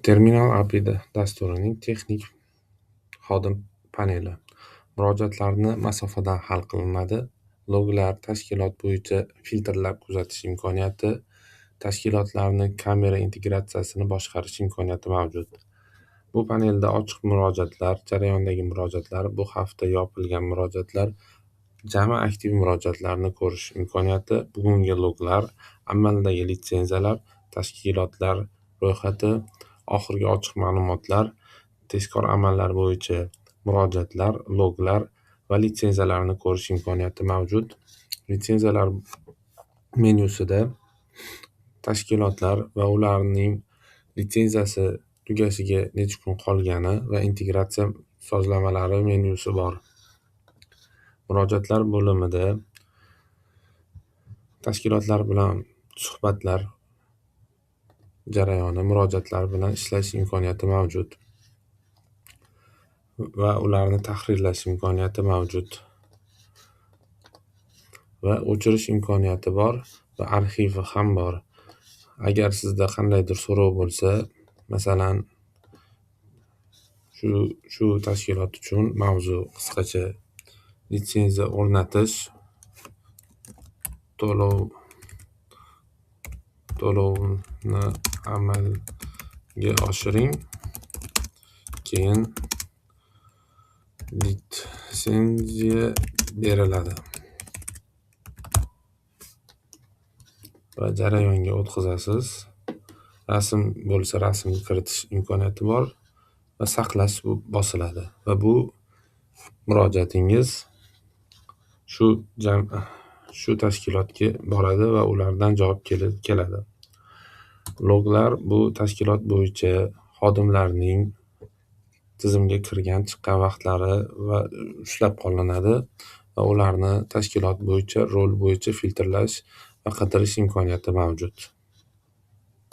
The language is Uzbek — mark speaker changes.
Speaker 1: Terminal API dasturining texnik xodim paneli. Murojaatlarni masofadan hal qilinadi. Loglar, tashkilot bo'yicha filtrlar kuzatish imkoniyati, tashkilotlarni kamera integratsiyasini boshqarish imkoniyati mavjud. Bu panelda ochiq murojaatlar, jarayondagi murojaatlar, bu hafta yopilgan murojaatlar, jami aktiv murojaatlarni ko'rish imkoniyati, bugungi loglar, amaldagi litsenziyalar, tashkilotlar ro'yxati, oxirgi ochiq ma'lumotlar, tezkor amallar bo'yicha murojaatlar, loglar va litsenziyalarni ko'rish imkoniyati mavjud. Litsenziyalar menyusida tashkilotlar va ularning litsenziyasi tugashiga necha kun qolgani va integratsiya sozlamalari menyusi bor. Murojaatlar bo'limida tashkilotlar bilan suhbatlar jarayoni, murojaatlar bilan ishlash imkoniyati mavjud va ularni tahrirlash imkoniyati mavjud va o'chirish imkoniyati bor va arxivi ham bor. Agar sizda qandaydir so'rov bo'lsa, masalan, shu tashkilot uchun mavzu qisqacha litsenziya o'rnatish, to'lovni amalga oshiring, keyin litsenziya beriladi va jarayonga o'tkazasiz. Rasm bo'lsa, rasmni kiritish imkoniyati bor va saqlash bosiladi va bu murojaatingiz shu tashkilotga boradi va ulardan javob keladi. Loglar bu tashkilot bo'yicha xodimlarning tizimga kirgan, chiqqan vaqtlari va ushlab qolinadi va ularni tashkilot bo'yicha, rol bo'yicha filtrlash va qidirish imkoniyati mavjud.